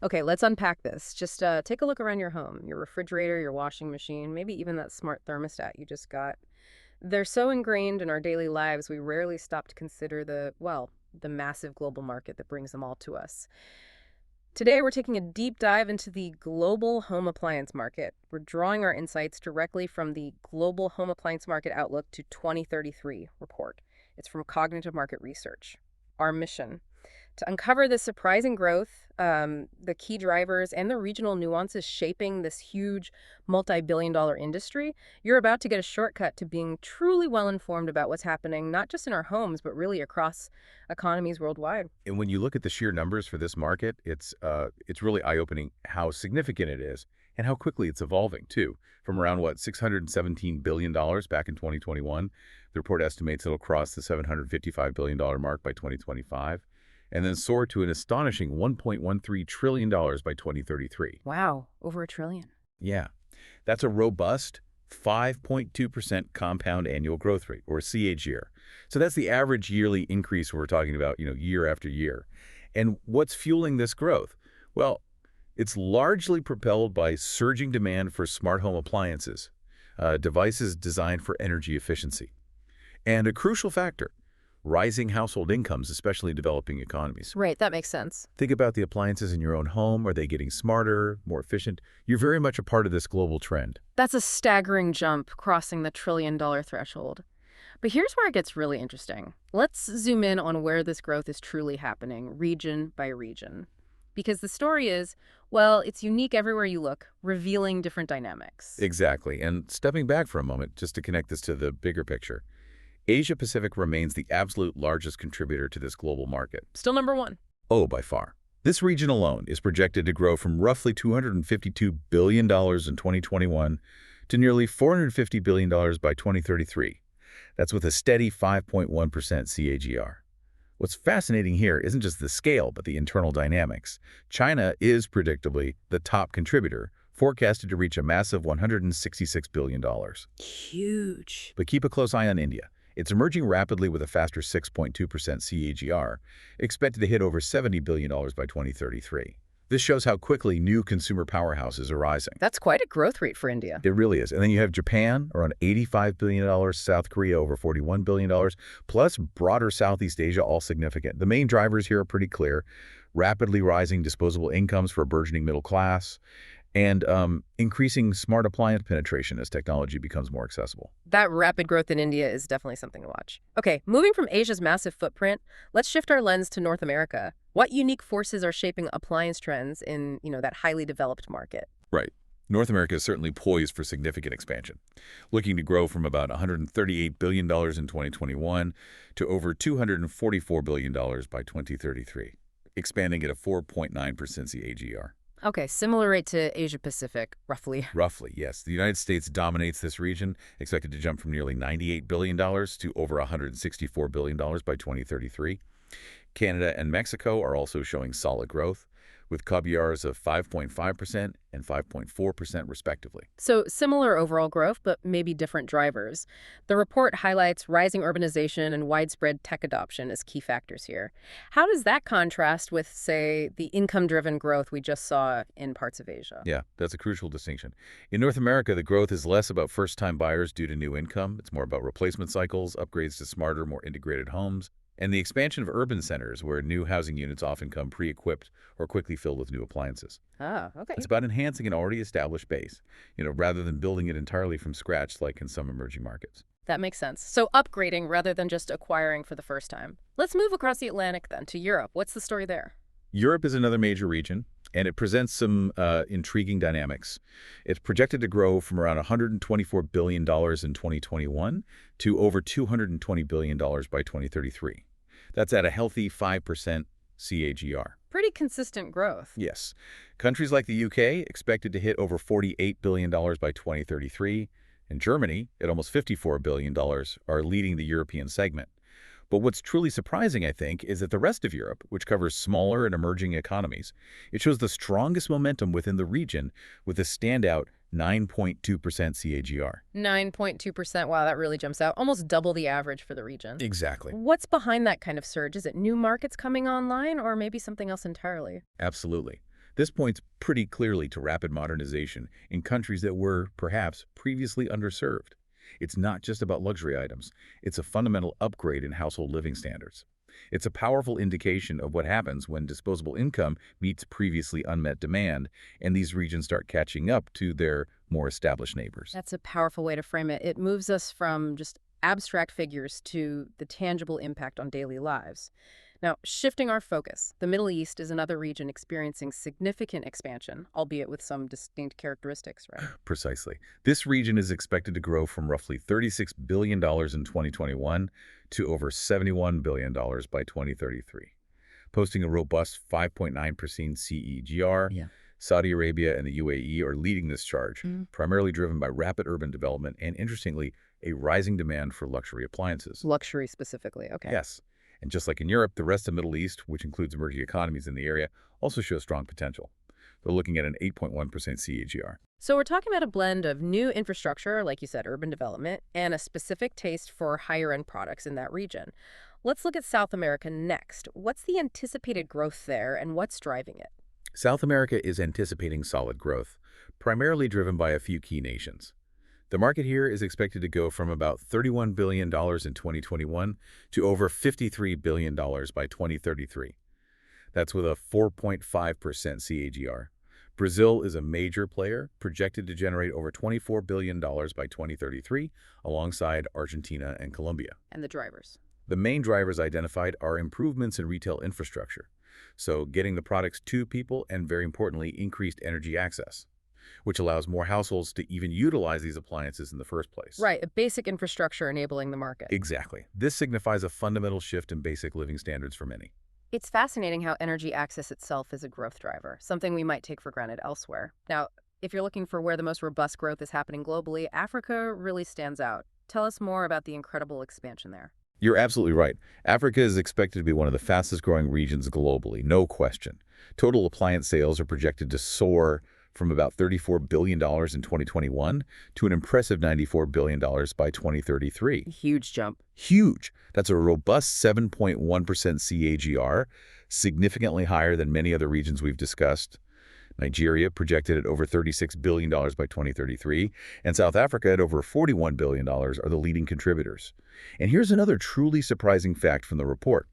Okay, let's unpack this. Just take a look around your home, your refrigerator, your washing machine, maybe even that smart thermostat you just got. They're so ingrained in our daily lives, we rarely stop to consider the massive global market that brings them all to us. Today, we're taking a deep dive into the global home appliance market. We're drawing our insights directly from the Global Home Appliance Market Outlook to 2033 report. It's from Cognitive Market Research. Our mission: to uncover the surprising growth, the key drivers, and the regional nuances shaping this huge multi-billion-dollar industry. You're about to get a shortcut to being truly well-informed about what's happening, not just in our homes, but really across economies worldwide. And when you look at the sheer numbers for this market, it's really eye-opening how significant it is and how quickly it's evolving too. From around what $617 billion back in 2021, the report estimates it'll cross the $755 billion mark by 2025, and then soar to an astonishing $1.13 trillion by 2033. Wow, over a trillion. Yeah, that's a robust 5.2% compound annual growth rate, or CAGR. So that's the average yearly increase we're talking about, year after year. And what's fueling this growth? Well, it's largely propelled by surging demand for smart home appliances, devices designed for energy efficiency. And a crucial factor, rising household incomes, especially in developing economies. Right, that makes sense. Think about the appliances in your own home. Are they getting smarter, more efficient? You're very much a part of this global trend. That's a staggering jump, crossing the trillion-dollar threshold. But here's where it gets really interesting. Let's zoom in on where this growth is truly happening, region by region. Because the story is, well, it's unique everywhere you look, revealing different dynamics. Exactly. And stepping back for a moment, just to connect this to the bigger picture, Asia-Pacific remains the absolute largest contributor to this global market. Still number one. Oh, by far. This region alone is projected to grow from roughly $252 billion in 2021 to nearly $450 billion by 2033. That's with a steady 5.1% CAGR. What's fascinating here isn't just the scale, but the internal dynamics. China is predictably the top contributor, forecasted to reach a massive $166 billion. Huge. But keep a close eye on India. It's emerging rapidly with a faster 6.2% CAGR, expected to hit over $70 billion by 2033. This shows how quickly new consumer powerhouses are rising. That's quite a growth rate for India. It really is. And then you have Japan, around $85 billion, South Korea, over $41 billion, plus broader Southeast Asia, all significant. The main drivers here are pretty clear: rapidly rising disposable incomes for a burgeoning middle class, and increasing smart appliance penetration as technology becomes more accessible. That rapid growth in India is definitely something to watch. Okay, moving from Asia's massive footprint, let's shift our lens to North America. What unique forces are shaping appliance trends in, that highly developed market? Right. North America is certainly poised for significant expansion, looking to grow from about $138 billion in 2021 to over $244 billion by 2033, expanding at a 4.9% CAGR. Okay, similar rate to Asia Pacific, roughly. Roughly, yes. The United States dominates this region, expected to jump from nearly $98 billion to over $164 billion by 2033. Canada and Mexico are also showing solid growth, with CAGRs of 5.5% and 5.4% respectively. So similar overall growth, but maybe different drivers. The report highlights rising urbanization and widespread tech adoption as key factors here. How does that contrast with, say, the income-driven growth we just saw in parts of Asia? Yeah, that's a crucial distinction. In North America, the growth is less about first-time buyers due to new income. It's more about replacement cycles, upgrades to smarter, more integrated homes, and the expansion of urban centers where new housing units often come pre-equipped or quickly filled with new appliances. Ah, okay. It's about enhancing an already established base, rather than building it entirely from scratch like in some emerging markets. That makes sense. So upgrading rather than just acquiring for the first time. Let's move across the Atlantic then to Europe. What's the story there? Europe is another major region, and it presents some intriguing dynamics. It's projected to grow from around $124 billion in 2021 to over $220 billion by 2033. That's at a healthy 5% CAGR. Pretty consistent growth. Yes. Countries like the UK expected to hit over $48 billion by 2033, and Germany, at almost $54 billion, are leading the European segment. But what's truly surprising, I think, is that the rest of Europe, which covers smaller and emerging economies, it shows the strongest momentum within the region with a standout 9.2% CAGR. 9.2%. Wow, that really jumps out. Almost double the average for the region. Exactly. What's behind that kind of surge? Is it new markets coming online or maybe something else entirely? Absolutely. This points pretty clearly to rapid modernization in countries that were, perhaps, previously underserved. It's not just about luxury items. It's a fundamental upgrade in household living standards. It's a powerful indication of what happens when disposable income meets previously unmet demand, and these regions start catching up to their more established neighbors. That's a powerful way to frame it. It moves us from just abstract figures to the tangible impact on daily lives. Now, shifting our focus, the Middle East is another region experiencing significant expansion, albeit with some distinct characteristics, right? Precisely. This region is expected to grow from roughly $36 billion in 2021 to over $71 billion by 2033, posting a robust 5.9% CEGR. Yeah. Saudi Arabia and the UAE are leading this charge, primarily driven by rapid urban development and, interestingly, a rising demand for luxury appliances. Luxury specifically, okay. Yes. And just like in Europe, the rest of the Middle East, which includes emerging economies in the area, also shows strong potential. They're looking at an 8.1% CAGR. So we're talking about a blend of new infrastructure, like you said, urban development, and a specific taste for higher-end products in that region. Let's look at South America next. What's the anticipated growth there, and what's driving it? South America is anticipating solid growth, primarily driven by a few key nations. The market here is expected to go from about $31 billion in 2021 to over $53 billion by 2033. That's with a 4.5% CAGR. Brazil is a major player, projected to generate over $24 billion by 2033, alongside Argentina and Colombia. And the drivers. The main drivers identified are improvements in retail infrastructure, so getting the products to people and, very importantly, increased energy access, which allows more households to even utilize these appliances in the first place. Right, a basic infrastructure enabling the market. Exactly. This signifies a fundamental shift in basic living standards for many. It's fascinating how energy access itself is a growth driver, something we might take for granted elsewhere. Now, if you're looking for where the most robust growth is happening globally, Africa really stands out. Tell us more about the incredible expansion there. You're absolutely right. Africa is expected to be one of the fastest growing regions globally, no question. Total appliance sales are projected to soar from about $34 billion in 2021 to an impressive $94 billion by 2033. Huge jump. Huge. That's a robust 7.1% CAGR, significantly higher than many other regions we've discussed. Nigeria projected at over $36 billion by 2033, and South Africa at over $41 billion are the leading contributors. And here's another truly surprising fact from the report.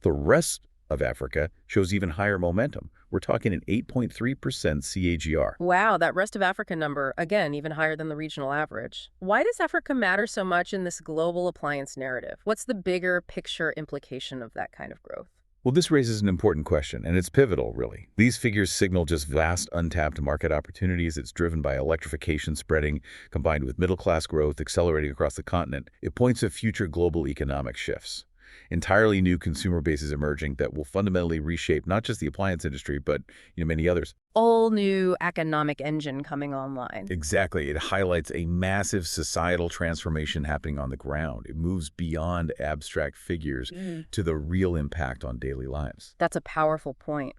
The rest of Africa shows even higher momentum. We're talking an 8.3% CAGR. Wow, that rest of Africa number, again, even higher than the regional average. Why does Africa matter so much in this global appliance narrative? What's the bigger picture implication of that kind of growth? Well, this raises an important question, and it's pivotal, really. These figures signal just vast, untapped market opportunities. It's driven by electrification spreading, combined with middle-class growth accelerating across the continent. It points to future global economic shifts. Entirely new consumer bases emerging that will fundamentally reshape not just the appliance industry, but many others. All new economic engine coming online. Exactly. It highlights a massive societal transformation happening on the ground. It moves beyond abstract figures to the real impact on daily lives. That's a powerful point.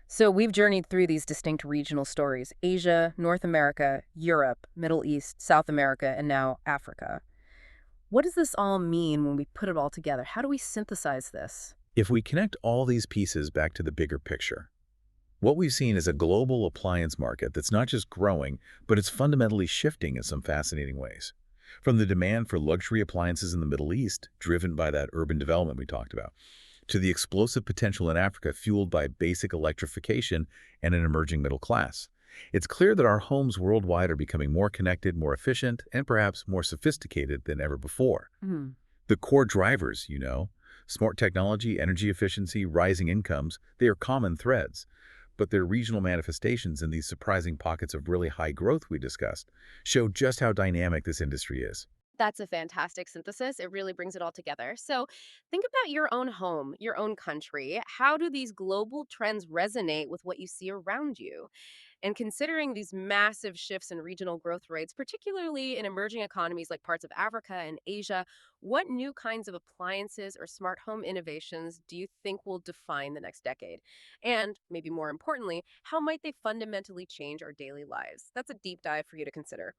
So we've journeyed through these distinct regional stories: Asia, North America, Europe, Middle East, South America, and now Africa. What does this all mean when we put it all together? How do we synthesize this? If we connect all these pieces back to the bigger picture, what we've seen is a global appliance market that's not just growing, but it's fundamentally shifting in some fascinating ways. From the demand for luxury appliances in the Middle East, driven by that urban development we talked about, to the explosive potential in Africa fueled by basic electrification and an emerging middle class. It's clear that our homes worldwide are becoming more connected, more efficient, and perhaps more sophisticated than ever before. The core drivers, smart technology, energy efficiency, rising incomes, they are common threads. But their regional manifestations in these surprising pockets of really high growth we discussed show just how dynamic this industry is. That's a fantastic synthesis. It really brings it all together. So think about your own home, your own country. How do these global trends resonate with what you see around you? And considering these massive shifts in regional growth rates, particularly in emerging economies like parts of Africa and Asia, what new kinds of appliances or smart home innovations do you think will define the next decade? And maybe more importantly, how might they fundamentally change our daily lives? That's a deep dive for you to consider.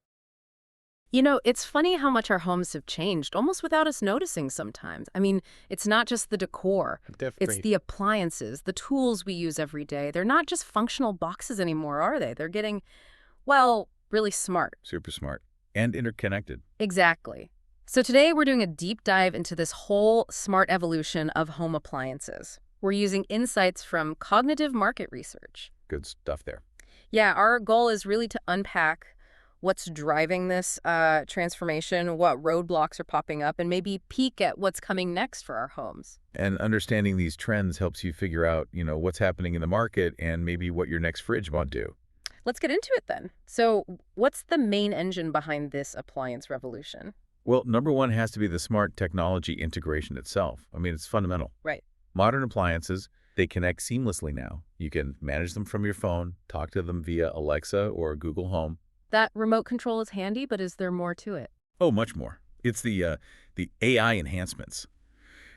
It's funny how much our homes have changed, almost without us noticing sometimes. I mean, it's not just the decor. It's Definitely. the appliances, the tools we use every day. They're not just functional boxes anymore, are they? They're getting, well, really smart. Super smart. And interconnected. Exactly. So today we're doing a deep dive into this whole smart evolution of home appliances. We're using insights from cognitive market research. Good stuff there. Yeah, our goal is really to unpack what's driving this transformation, what roadblocks are popping up, and maybe peek at what's coming next for our homes. And understanding these trends helps you figure out, what's happening in the market and maybe what your next fridge might do. Let's get into it then. So, what's the main engine behind this appliance revolution? Well, number one has to be the smart technology integration itself. I mean, it's fundamental. Right. Modern appliances, they connect seamlessly now. You can manage them from your phone, talk to them via Alexa or Google Home. That remote control is handy, but is there more to it? Oh, much more. It's the AI enhancements.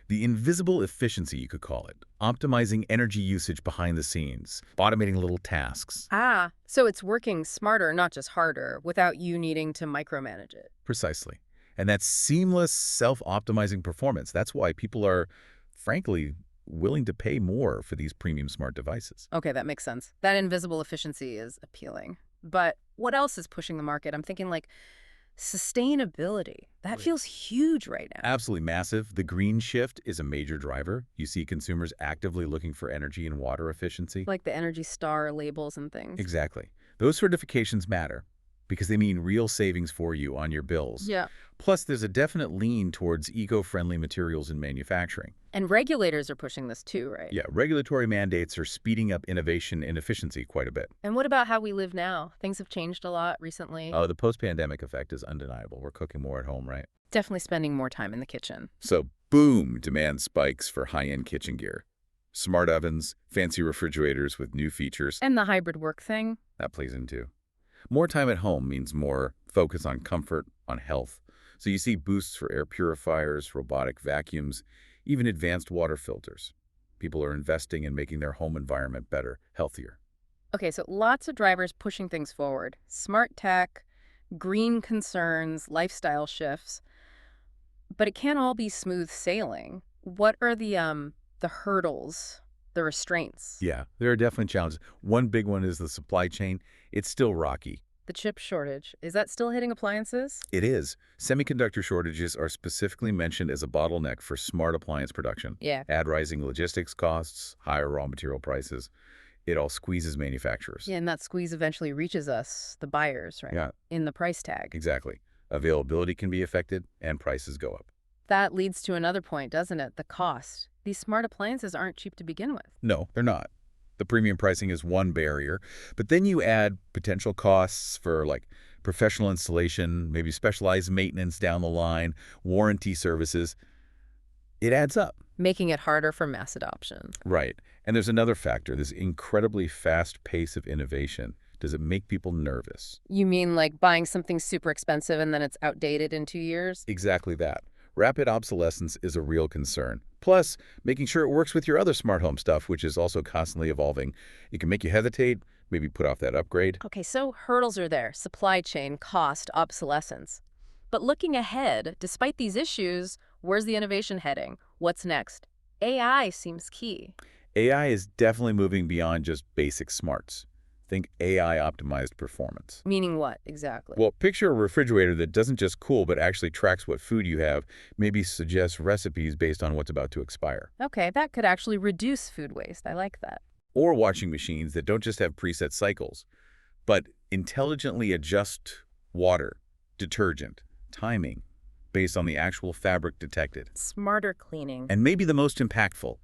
The invisible efficiency, you could call it. Optimizing energy usage behind the scenes. Automating little tasks. Ah, so it's working smarter, not just harder, without you needing to micromanage it. Precisely. And that seamless, self-optimizing performance. That's why people are, frankly, willing to pay more for these premium smart devices. Okay, that makes sense. That invisible efficiency is appealing. But what else is pushing the market? I'm thinking like sustainability. That Right. feels huge right now. Absolutely massive. The green shift is a major driver. You see consumers actively looking for energy and water efficiency. Like the Energy Star labels and things. Exactly. Those certifications matter because they mean real savings for you on your bills. Yeah. Plus, there's a definite lean towards eco-friendly materials in manufacturing. And regulators are pushing this too, right? Yeah, regulatory mandates are speeding up innovation and efficiency quite a bit. And what about how we live now? Things have changed a lot recently. Oh, the post-pandemic effect is undeniable. We're cooking more at home, right? Definitely spending more time in the kitchen. So, boom, demand spikes for high-end kitchen gear. Smart ovens, fancy refrigerators with new features. And the hybrid work thing? That plays into. More time at home means more focus on comfort, on health. So you see boosts for air purifiers, robotic vacuums, even advanced water filters. People are investing in making their home environment better, healthier. Okay, so lots of drivers pushing things forward. Smart tech, green concerns, lifestyle shifts. But it can't all be smooth sailing. What are the hurdles, the restraints? Yeah, there are definitely challenges. One big one is the supply chain. It's still rocky. The chip shortage, is that still hitting appliances? It is. Semiconductor shortages are specifically mentioned as a bottleneck for smart appliance production. Yeah. Add rising logistics costs, higher raw material prices. It all squeezes manufacturers. Yeah, and that squeeze eventually reaches us, the buyers, right? Yeah, In the price tag. exactly. Availability can be affected and prices go up. That leads to another point, doesn't it? The cost. These smart appliances aren't cheap to begin with. No, they're not. The premium pricing is one barrier, but then you add potential costs for like professional installation, maybe specialized maintenance down the line, warranty services. It adds up. Making it harder for mass adoption. Right. And there's another factor, this incredibly fast pace of innovation. Does it make people nervous? You mean like buying something super expensive and then it's outdated in 2 years? Exactly that. Rapid obsolescence is a real concern. Plus, making sure it works with your other smart home stuff, which is also constantly evolving. It can make you hesitate, maybe put off that upgrade. Okay, so hurdles are there. Supply chain, cost, obsolescence. But looking ahead, despite these issues, where's the innovation heading? What's next? AI seems key. AI is definitely moving beyond just basic smarts. Think AI-optimized performance. Meaning what, exactly? Well, picture a refrigerator that doesn't just cool but actually tracks what food you have, maybe suggests recipes based on what's about to expire. Okay, that could actually reduce food waste. I like that. Or washing machines that don't just have preset cycles, but intelligently adjust water, detergent, timing, based on the actual fabric detected. Smarter cleaning. And maybe the most impactful,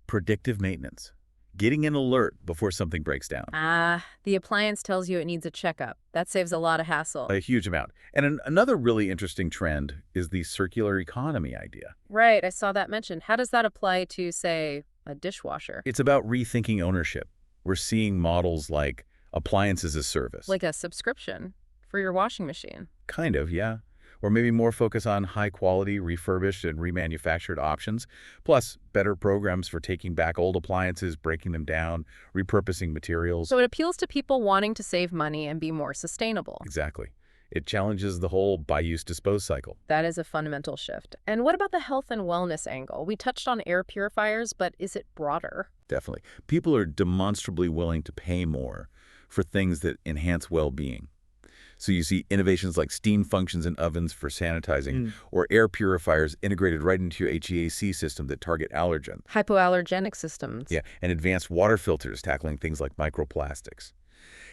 predictive maintenance. Getting an alert before something breaks down. Ah, the appliance tells you it needs a checkup. That saves a lot of hassle. A huge amount. And another really interesting trend is the circular economy idea. Right, I saw that mentioned. How does that apply to, say, a dishwasher? It's about rethinking ownership. We're seeing models like appliance as a service. Like a subscription for your washing machine. Kind of, yeah. Or maybe more focus on high-quality, refurbished, and remanufactured options, plus better programs for taking back old appliances, breaking them down, repurposing materials. So it appeals to people wanting to save money and be more sustainable. Exactly. It challenges the whole buy-use dispose cycle. That is a fundamental shift. And what about the health and wellness angle? We touched on air purifiers, but is it broader? Definitely. People are demonstrably willing to pay more for things that enhance well-being. So you see innovations like steam functions in ovens for sanitizing or air purifiers integrated right into your HVAC system that target allergens. Hypoallergenic systems. Yeah, and advanced water filters tackling things like microplastics.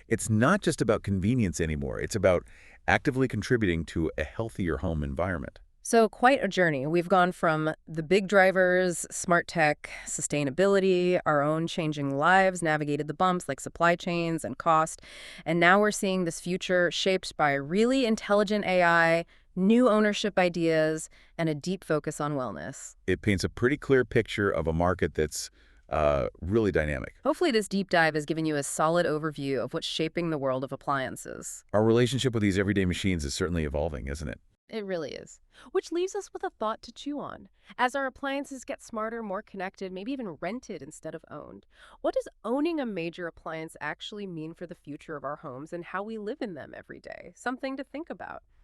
It's not just about convenience anymore. It's about actively contributing to a healthier home environment. So, quite a journey. We've gone from the big drivers, smart tech, sustainability, our own changing lives, navigated the bumps like supply chains and cost, and now we're seeing this future shaped by really intelligent AI, new ownership ideas, and a deep focus on wellness. It paints a pretty clear picture of a market that's really dynamic. Hopefully, this deep dive has given you a solid overview of what's shaping the world of appliances. Our relationship with these everyday machines is certainly evolving, isn't it? It really is. Which leaves us with a thought to chew on. As our appliances get smarter, more connected, maybe even rented instead of owned, what does owning a major appliance actually mean for the future of our homes and how we live in them every day? Something to think about.